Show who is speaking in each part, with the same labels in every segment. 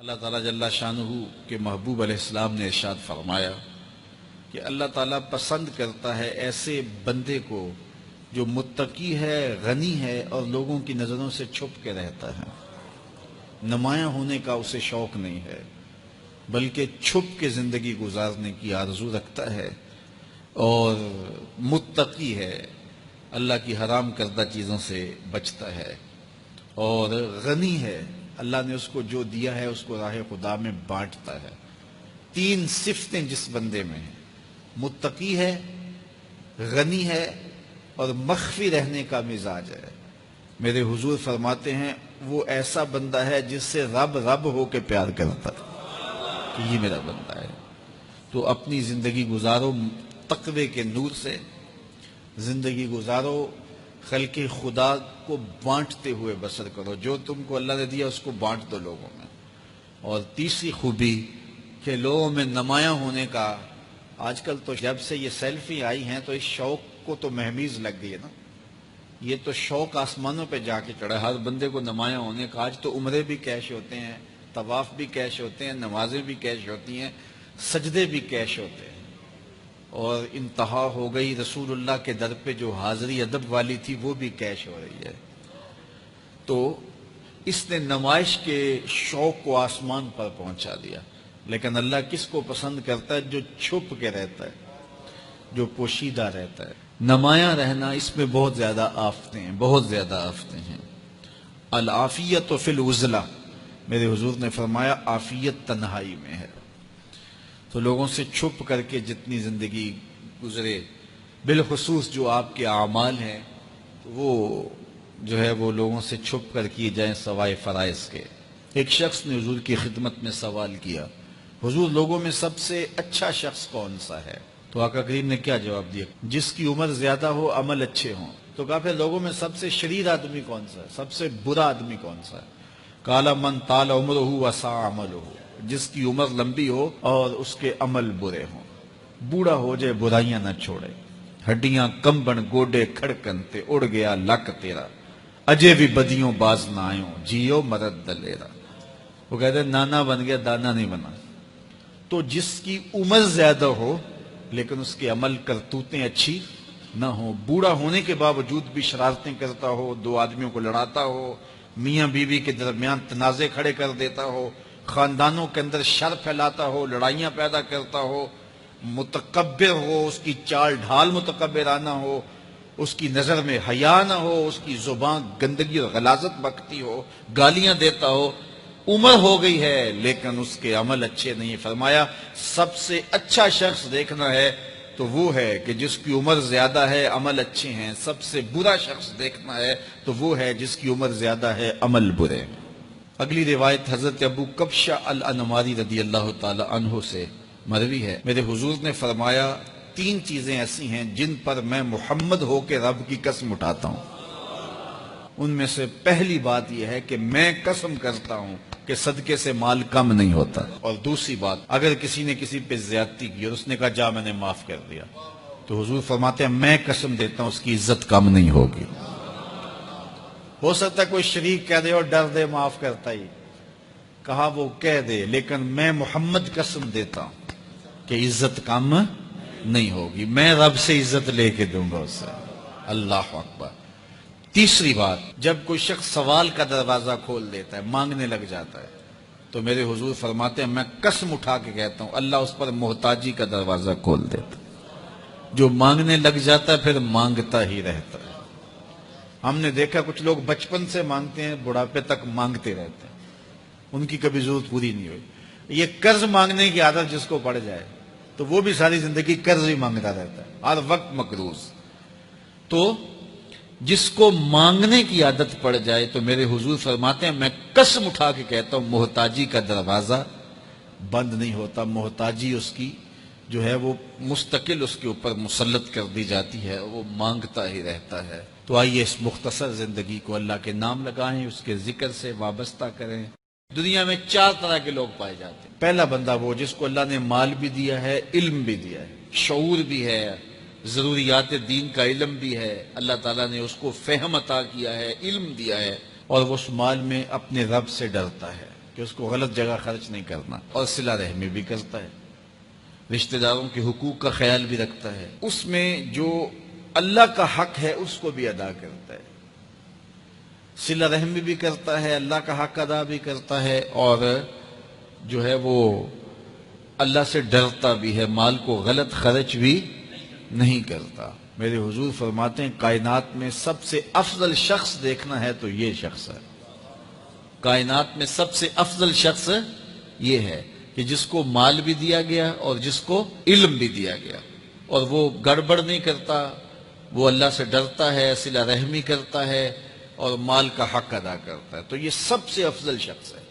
Speaker 1: اللہ تعالیٰ جل شانہ کے محبوب علیہ السلام نے ارشاد فرمایا کہ اللہ تعالیٰ پسند کرتا ہے ایسے بندے کو جو متقی ہے، غنی ہے اور لوگوں کی نظروں سے چھپ کے رہتا ہے۔ نمایاں ہونے کا اسے شوق نہیں ہے، بلکہ چھپ کے زندگی گزارنے کی آرزو رکھتا ہے، اور متقی ہے، اللہ کی حرام کردہ چیزوں سے بچتا ہے، اور غنی ہے، اللہ نے اس کو جو دیا ہے اس کو راہ خدا میں بانٹتا ہے۔ تین صفتیں جس بندے میں ہیں، متقی ہے، غنی ہے اور مخفی رہنے کا مزاج ہے، میرے حضور فرماتے ہیں وہ ایسا بندہ ہے جس سے رب رب ہو کے پیار کرتا ہے کہ یہ میرا بندہ ہے۔ تو اپنی زندگی گزارو تقوی کے نور سے، زندگی گزارو خلق خدا کو بانٹتے ہوئے بسر کرو، جو تم کو اللہ نے دیا اس کو بانٹ دو لوگوں میں۔ اور تیسری خوبی کہ لوگوں میں نمایاں ہونے کا، آج کل تو جب سے یہ سیلفی آئی ہیں تو اس شوق کو تو مہمیز لگ گئی ہے نا، یہ تو شوق آسمانوں پہ جا کے چڑھا، ہر بندے کو نمایاں ہونے کا۔ آج تو عمرے بھی کیش ہوتے ہیں، طواف بھی کیش ہوتے ہیں، نمازیں بھی کیش ہوتی ہیں، سجدے بھی کیش ہوتے ہیں، اور انتہا ہو گئی رسول اللہ کے در پہ جو حاضری ادب والی تھی وہ بھی کیش ہو رہی ہے۔ تو اس نے نمائش کے شوق کو آسمان پر پہنچا دیا۔ لیکن اللہ کس کو پسند کرتا ہے؟ جو چھپ کے رہتا ہے، جو پوشیدہ رہتا ہے۔ نمایاں رہنا، اس میں بہت زیادہ آفتیں ہیں، بہت زیادہ آفتیں ہیں۔ العافیت فی العزلہ، میرے حضور نے فرمایا عافیت تنہائی میں ہے۔ تو لوگوں سے چھپ کر کے جتنی زندگی گزرے، بالخصوص جو آپ کے اعمال ہیں وہ جو ہے وہ لوگوں سے چھپ کر کیے جائیں سوائے فرائض کے۔ ایک شخص نے حضور کی خدمت میں سوال کیا، حضور لوگوں میں سب سے اچھا شخص کون سا ہے؟ تو آقا کریم نے کیا جواب دیا؟ جس کی عمر زیادہ ہو، عمل اچھے ہوں۔ تو کہا پھر لوگوں میں سب سے شریر آدمی کون سا ہے؟ سب سے برا آدمی کون سا ہے؟ قال من طال عمرہ وسع عملہ، جس کی عمر لمبی ہو اور اس کے عمل برے ہوں، بوڑھا ہو جائے برائیاں نہ چھوڑے، ہڈیاں کمبن گوڈے کھڑکن تے اڑ گیا لک تیرا، اجے بھی بدیوں باز نہ آئوں، جیو مرد دلیرا۔ وہ کہتے ہیں نانا بن گیا دانا نہیں بنا۔ تو جس کی عمر زیادہ ہو لیکن اس کے عمل کرتوتیں اچھی نہ ہوں، بوڑھا ہونے کے باوجود بھی شرارتیں کرتا ہو، دو آدمیوں کو لڑاتا ہو، میاں بیوی کے درمیان تنازع کھڑے کر دیتا ہو، خاندانوں کے اندر شر پھیلاتا ہو، لڑائیاں پیدا کرتا ہو، متکبر ہو، اس کی چال ڈھال متکبرانہ ہو، اس کی نظر میں حیا نہ ہو، اس کی زبان گندگی اور غلاظت بکتی ہو، گالیاں دیتا ہو، عمر ہو گئی ہے لیکن اس کے عمل اچھے نہیں۔ فرمایا سب سے اچھا شخص دیکھنا ہے تو وہ ہے کہ جس کی عمر زیادہ ہے، عمل اچھے ہیں۔ سب سے برا شخص دیکھنا ہے تو وہ ہے جس کی عمر زیادہ ہے، عمل برے۔ اگلی روایت حضرت ابو کبشہ الانماری رضی اللہ تعالی عنہ سے مروی ہے، میرے حضور نے فرمایا تین چیزیں ایسی ہیں جن پر میں محمد ہو کے رب کی قسم اٹھاتا ہوں۔ ان میں سے پہلی بات یہ ہے کہ میں قسم کرتا ہوں کہ صدقے سے مال کم نہیں ہوتا، اور دوسری بات اگر کسی نے کسی پہ زیادتی کی اور اس نے کہا جا میں نے معاف کر دیا، تو حضور فرماتے ہیں میں قسم دیتا ہوں اس کی عزت کم نہیں ہوگی۔ ہو سکتا ہے کوئی شریک کہہ دے اور ڈر دے معاف کرتا ہی، کہا وہ کہہ دے، لیکن میں محمد قسم دیتا ہوں کہ عزت کم نہیں ہوگی، میں رب سے عزت لے کے دوں گا اس سے۔ اللہ اکبر۔ تیسری بات، جب کوئی شخص سوال کا دروازہ کھول دیتا ہے، مانگنے لگ جاتا ہے، تو میرے حضور فرماتے ہیں میں قسم اٹھا کے کہتا ہوں اللہ اس پر محتاجی کا دروازہ کھول دیتا ہے۔ جو مانگنے لگ جاتا ہے پھر مانگتا ہی رہتا ہے۔ ہم نے دیکھا کچھ لوگ بچپن سے مانگتے ہیں، بڑھاپے تک مانگتے رہتے ہیں، ان کی کبھی ضرورت پوری نہیں ہوئی۔ یہ قرض مانگنے کی عادت جس کو پڑ جائے تو وہ بھی ساری زندگی قرض ہی مانگتا رہتا ہے، ہر وقت مقروض۔ تو جس کو مانگنے کی عادت پڑ جائے تو میرے حضور فرماتے ہیں میں قسم اٹھا کے کہتا ہوں محتاجی کا دروازہ بند نہیں ہوتا، محتاجی اس کی جو ہے وہ مستقل اس کے اوپر مسلط کر دی جاتی ہے، وہ مانگتا ہی رہتا ہے۔ تو آئیے اس مختصر زندگی کو اللہ کے نام لگائیں، اس کے ذکر سے وابستہ کریں۔ دنیا میں چار طرح کے لوگ پائے جاتے ہیں۔ پہلا بندہ وہ جس کو اللہ نے مال بھی دیا ہے، علم بھی دیا ہے، شعور بھی ہے، ضروریات دین کا علم بھی ہے، اللہ تعالیٰ نے اس کو فہم عطا کیا ہے، علم دیا ہے، اور وہ اس مال میں اپنے رب سے ڈرتا ہے کہ کہ اس کو غلط جگہ خرچ نہیں کرنا، اور صلہ رحمی بھی کرتا ہے، رشتہ داروں کے حقوق کا خیال بھی رکھتا ہے، اس میں جو اللہ کا حق ہے اس کو بھی ادا کرتا ہے، صلہ رحمی بھی کرتا ہے، اللہ کا حق ادا بھی کرتا ہے، اور جو ہے وہ اللہ سے ڈرتا بھی ہے، مال کو غلط خرچ بھی نہیں کرتا۔ میرے حضور فرماتے ہیں کائنات میں سب سے افضل شخص دیکھنا ہے تو یہ شخص ہے، کائنات میں سب سے افضل شخص یہ ہے کہ جس کو مال بھی دیا گیا اور جس کو علم بھی دیا گیا، اور وہ گڑبڑ نہیں کرتا، وہ اللہ سے ڈرتا ہے، صلہ رحمی کرتا ہے اور مال کا حق ادا کرتا ہے، تو یہ سب سے افضل شخص ہے۔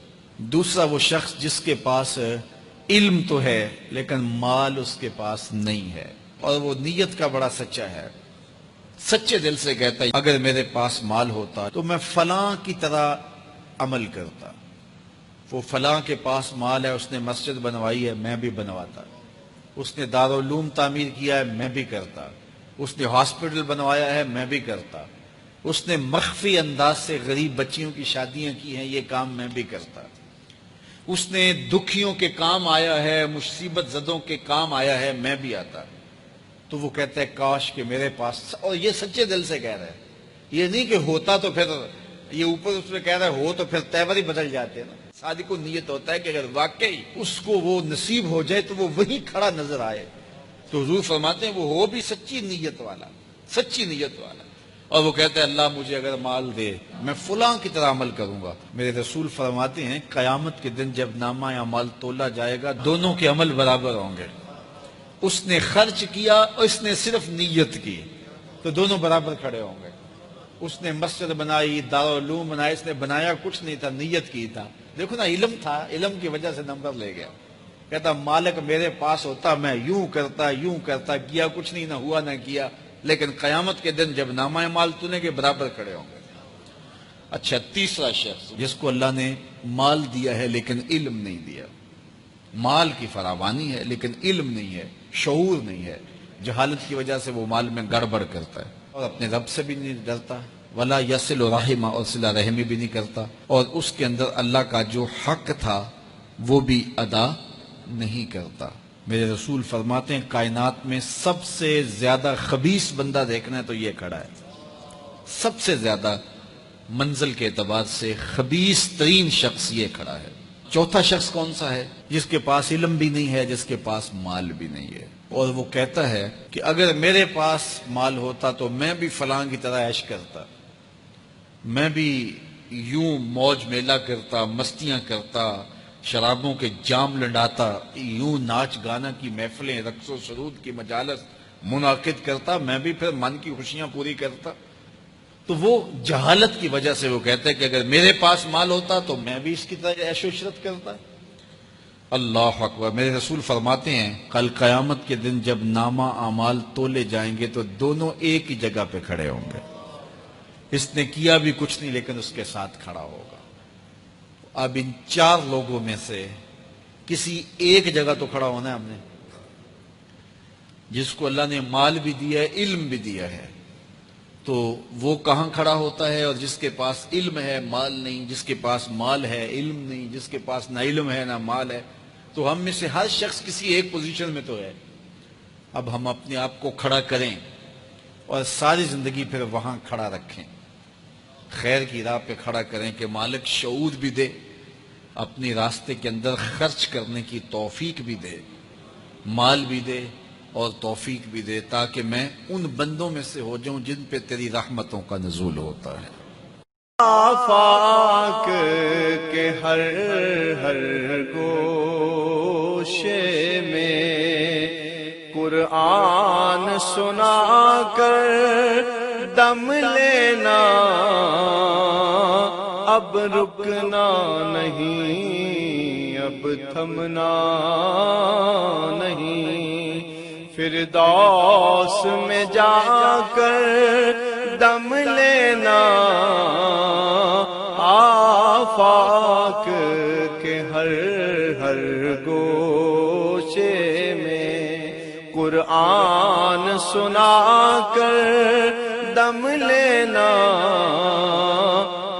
Speaker 1: دوسرا وہ شخص جس کے پاس علم تو ہے لیکن مال اس کے پاس نہیں ہے، اور وہ نیت کا بڑا سچا ہے، سچے دل سے کہتا ہے اگر میرے پاس مال ہوتا تو میں فلاں کی طرح عمل کرتا، وہ فلاں کے پاس مال ہے، اس نے مسجد بنوائی ہے، میں بھی بنواتا، اس نے دارالعلوم تعمیر کیا ہے، میں بھی کرتا، اس نے ہاسپٹل بنوایا ہے، میں بھی کرتا، اس نے مخفی انداز سے غریب بچیوں کی شادیاں کی ہیں، یہ کام میں بھی کرتا، اس نے دکھیوں کے کام آیا ہے، مصیبت زدوں کے کام آیا ہے، میں بھی آتا۔ تو وہ کہتا ہے کاش کہ میرے پاس، اور یہ سچے دل سے کہہ رہا ہے، یہ نہیں کہ ہوتا تو پھر یہ اوپر اس میں کہہ رہا ہے ہو تو پھر تیور ہی بدل جاتے ہیں نا۔ صادق کو نیت ہوتا ہے کہ اگر واقعی اس کو وہ نصیب ہو جائے تو وہ وہیں کھڑا نظر آئے، تو حضور فرماتے ہیں وہ ہو بھی سچی نیت والا، سچی نیت والا، اور وہ کہتا ہے اللہ مجھے اگر مال دے میں فلاں کی طرح عمل کروں گا۔ میرے رسول فرماتے ہیں قیامت کے دن جب نامہ اعمال تولا جائے گا دونوں کے عمل برابر ہوں گے، اس نے خرچ کیا اور اس نے صرف نیت کی تو دونوں برابر کھڑے ہوں گے۔ اس نے مسجد بنائی، دارالعلوم بنائی، اس نے بنایا کچھ نہیں تھا، نیت کی تھا، دیکھو نا علم تھا، علم کی وجہ سے نمبر لے گیا۔ کہتا مالک میرے پاس ہوتا میں یوں کرتا، کیا کچھ نہیں، نہ ہوا نہ کیا، لیکن قیامت کے دن جب نامہ اعمال تونے کے برابر کھڑے ہوں گے۔ اچھا، تیسرا شخص جس کو اللہ نے مال دیا ہے لیکن علم نہیں دیا، مال کی فراوانی ہے لیکن علم نہیں ہے، شعور نہیں ہے، جہالت کی وجہ سے وہ مال میں گڑبڑ کرتا ہے اور اپنے رب سے بھی نہیں ڈرتا، ولا یصل رحمہ، اور صلہ رحمی بھی نہیں کرتا، اور اس کے اندر اللہ کا جو حق تھا وہ بھی ادا نہیں کرتا۔ میرے رسول فرماتے ہیں کائنات میں سب سے زیادہ خبیث بندہ دیکھنا ہے تو یہ کھڑا ہے، سب سے زیادہ منزل کے اعتبار سے خبیث ترین شخص یہ کھڑا ہے۔ چوتھا شخص کون سا ہے؟ جس کے پاس علم بھی نہیں ہے، جس کے پاس مال بھی نہیں ہے، اور وہ کہتا ہے کہ اگر میرے پاس مال ہوتا تو میں بھی فلاں کی طرح عیش کرتا، میں بھی یوں موج میلہ کرتا، مستیاں کرتا، شرابوں کے جام لنڈاتا، یوں ناچ گانا کی محفلیں، رقص و سرود کی مجالس منعقد کرتا، میں بھی پھر من کی خوشیاں پوری کرتا۔ تو وہ جہالت کی وجہ سے وہ کہتا ہے کہ اگر میرے پاس مال ہوتا تو میں بھی اس کی طرح عیش و عشرت کرتا۔ اللہ اکبر۔ میرے رسول فرماتے ہیں کل قیامت کے دن جب نامہ اعمال تولے جائیں گے تو دونوں ایک ہی جگہ پہ کھڑے ہوں گے، اس نے کیا بھی کچھ نہیں لیکن اس کے ساتھ کھڑا ہوگا۔ اب ان چار لوگوں میں سے کسی ایک جگہ تو کھڑا ہونا ہے ہم نے، جس کو اللہ نے مال بھی دیا ہے، علم بھی دیا ہے، تو وہ کہاں کھڑا ہوتا ہے؟ اور جس کے پاس علم ہے مال نہیں، جس کے پاس مال ہے علم نہیں، جس کے پاس نہ علم ہے نہ مال ہے، تو ہم میں سے ہر شخص کسی ایک پوزیشن میں تو ہے۔ اب ہم اپنے آپ کو کھڑا کریں اور ساری زندگی پھر وہاں کھڑا رکھیں، خیر کی راہ پہ کھڑا کریں کہ مالک شعور بھی دے، اپنے راستے کے اندر خرچ کرنے کی توفیق بھی دے، مال بھی دے اور توفیق بھی دے، تاکہ میں ان بندوں میں سے ہو جاؤں جن پہ تیری رحمتوں کا نزول ہوتا ہے۔
Speaker 2: آفاق کے ہر گوشے میں قرآن سنا کر دم لینا، اب رکنا نہیں، اب تھمنا نہیں، فردوس میں جا کر دم لینا، آفاق کے ہر گوشے میں قرآن سنا کر دم لینا،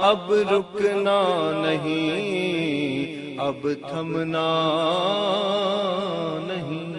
Speaker 2: اب رکنا نہیں، اب تھمنا نہیں.